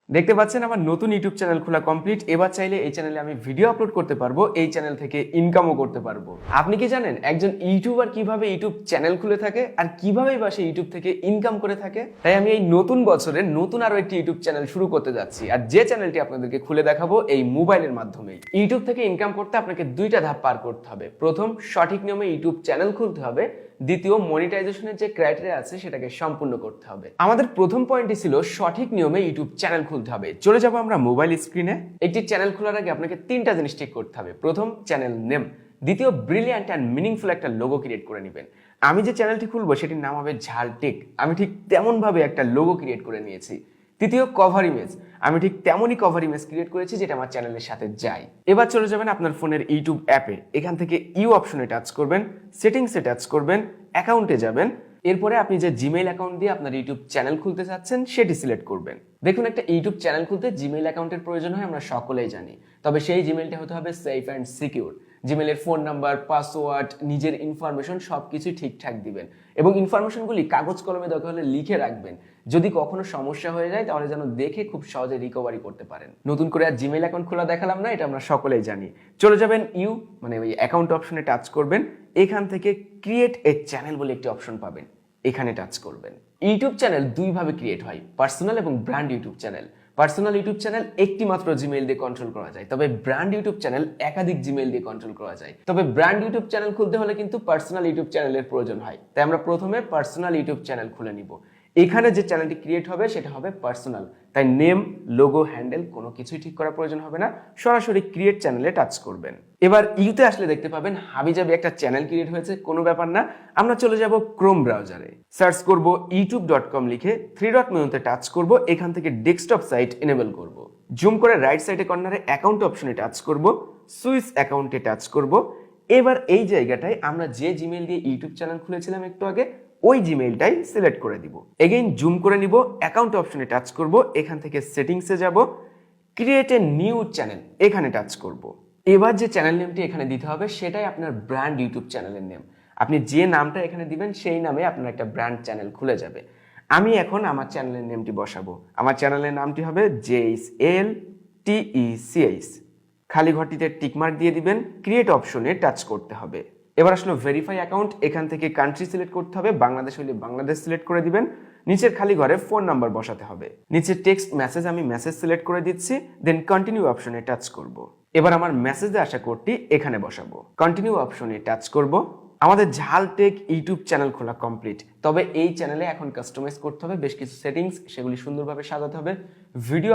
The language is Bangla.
দেখতে পাচ্ছেন আমার নতুন ইউটিউব চ্যানেল খোলা কমপ্লিট। এবার চাইলে এই চ্যানেলে আমি ভিডিও আপলোড করতে পারবো, এই চ্যানেল থেকে ইনকামও করতে পারবো। আপনি কি জানেন একজন ইউটিউবার কিভাবে ইউটিউব চ্যানেল খুলে থাকে আর কিভাবেই বা সে ইউটিউব থেকে ইনকাম করে থাকে? তাই আমি এই নতুন বছরে নতুন আরো একটি ইউটিউব চ্যানেল শুরু করতে যাচ্ছি, আর যে চ্যানেলটি আপনাদেরকে খুলে দেখাবো এই মোবাইলের মাধ্যমেই। ইউটিউব থেকে ইনকাম করতে আপনাকে দুইটা ধাপ পার করতে হবে। প্রথম, সঠিক নিয়মে ইউটিউব চ্যানেল খুলতে হবে। দ্বিতীয়, মনিটাইজেশনের যে ক্রাইটেরিয়া আছে সেটাকে সম্পূর্ণ করতে হবে। আমাদের প্রথম পয়েন্টটি ছিল সঠিক নিয়মে ইউটিউব চ্যানেল খুলতে হবে। চলে যাব আমরা মোবাইল স্ক্রিনে। একটি চ্যানেল খোলার আগে আপনাকে তিনটা জিনিস ঠিক করতে হবে। প্রথম, চ্যানেল নেম। দ্বিতীয়, ব্রিলিয়ান্ট অ্যান্ড মিনিংফুল একটা লোগো ক্রিয়েট করে নেবেন। আমি যে চ্যানেলটি খুলবো সেটির নাম হবে ঝালটেক। আমি ঠিক তেমন ভাবে একটা লোগো ক্রিয়েট করে নিয়েছি। তৃতীয়, কভার ইমেজ। আমি ঠিক তেমনই কভার ইমেজ ক্রিয়েট করেছি যেটা আমার চ্যানেলের সাথে যায়। এবার চলে যাবেন আপনার ফোনের ইউটিউব অ্যাপে। এখান থেকে ইউ অপশনে টাচ করবেন, সেটিংসে টাচ করবেন, অ্যাকাউন্টে যাবেন। এরপরে আপনি যে জিমেইল অ্যাকাউন্ট দিয়ে আপনার ইউটিউব চ্যানেল খুলতে চাচ্ছেন সেটি সিলেক্ট করবেন। দেখুন, একটা ইউটিউব চ্যানেল খুলতে জিমেইল অ্যাকাউন্টের প্রয়োজন হয়, আমরা সকলেই জানি। তবে সেই জিমেইলটা হতে হবে সেফ অ্যান্ড সিকিউর। জিমেইলের ফোন নাম্বার, পাসওয়ার্ড, নিজের ইনফরমেশন সবকিছুই ঠিকঠাক দিবেন এবং ইনফরমেশনগুলি কাগজ কলমে দরকার হলে লিখে রাখবেন। যদি কখনো সমস্যা হয়ে যায় তাহলে যেন দেখে খুব সহজে রিকভারি করতে পারেন। নতুন করে আর জিমেইল অ্যাকাউন্ট খোলা দেখালাম না, এটা আমরা সকলেই জানি। চলে যাবেন ইউ মানে ওই অ্যাকাউন্ট অপশনে টাচ করবেন। এখান থেকে ক্রিয়েট এ চ্যানেল বলে একটি অপশন পাবেন, এখানে টাচ করবেন। ইউটিউব চ্যানেল দুইভাবে ক্রিয়েট হয়, পার্সোনাল এবং brand YouTube channel. Personal YouTube channel একটি মাত্র জিমেইল দিয়ে কন্ট্রোল করা যায়, তবে ব্র্যান্ড ইউটিউব চ্যানেল একাধিক জিমেইল দিয়ে কন্ট্রোল করা যায়। তবে ব্র্যান্ড ইউটিউব চ্যানেল খুলতে হলে কিন্তু পার্সোনাল ইউটিউব চ্যানেলের প্রয়োজন হয়। তাই আমরা প্রথমে পার্সোনাল ইউটিউব চ্যানেল খুলে নিব। এখানে যে চ্যানেলটি ক্রিয়েট হবে সেটা হবে পার্সোনাল, তাই নেম, লোগো, হ্যান্ডেল কোনো কিছুই ঠিক করার প্রয়োজন হবে না, সরাসরি ক্রিয়েট চ্যানেলে টাচ করবেন। এবার ইউতে আসলে দেখতে পাবেন হাবিজাবি একটা চ্যানেল ক্রিয়েট হয়েছে, কোনো ব্যাপার না। আমরা চলে যাব ক্রোম ব্রাউজারে, সার্চ করব youtube.com লিখে, থ্রি ডট মেনুতে টাচ করব, এখান থেকে ডেস্কটপ সাইট এনেবল করব। জুম করে রাইট সাইডে কর্নারে অ্যাকাউন্ট অপশনে টাচ করব, সুইচ অ্যাকাউন্টে টাচ করব। এবার এই জায়গাটায় আমরা যে জিমেইল দিয়ে ইউটিউব চ্যানেল খুলেছিলাম একটু আগে, ওই জিমেইলটাই সিলেক্ট করে দিব। এগেইন জুম করে নিব, অ্যাকাউন্ট অপশনে টাচ করব, এখান থেকে সেটিংসে যাব, ক্রিয়েট এ নিউ চ্যানেল এখানে টাচ করব। এবার যে চ্যানেল নেমটি এখানে দিতে হবে সেটাই আপনার ব্র্যান্ড ইউটিউব চ্যানেলের নেম। আপনি যে নামটা এখানে দিবেন সেই নামে আপনার একটা ব্র্যান্ড চ্যানেল খুলে যাবে। আমি এখন আমার চ্যানেলের নেমটি বসাবো। আমার চ্যানেলের নামটি হবে JSLTECH। খালি ঘরটিতে টিকমার্ক দিয়ে দিবেন, ক্রিয়েট অপশনে টাচ করতে হবে। এবার আসলে ভেরিফাই অ্যাকাউন্ট, এখান থেকে কান্ট্রি সিলেক্ট করতে হবে, বাংলাদেশ হলে বাংলাদেশ সিলেক্ট করে দিবেন। নিচের খালি ঘরে ফোন নাম্বার বসাতে হবে। নিচে টেক্সট মেসেজ, আমি মেসেজ সিলেক্ট করে দিচ্ছি, দেন কন্টিনিউ অপশনে টাচ করব। এবার আমার মেসেজে আসা কোডটি এখানে বসাবো, কন্টিনিউ অপশনে টাচ করব। আমাদের ঝালটেক ইউটিউব চ্যানেল খোলা কমপ্লিট। তবে এই চ্যানেলে এখন কাস্টমাইজ করতে হবে বেশ কিছু সেটিংস, সেগুলি সুন্দরভাবে সাজাতে হবে। ভিডিও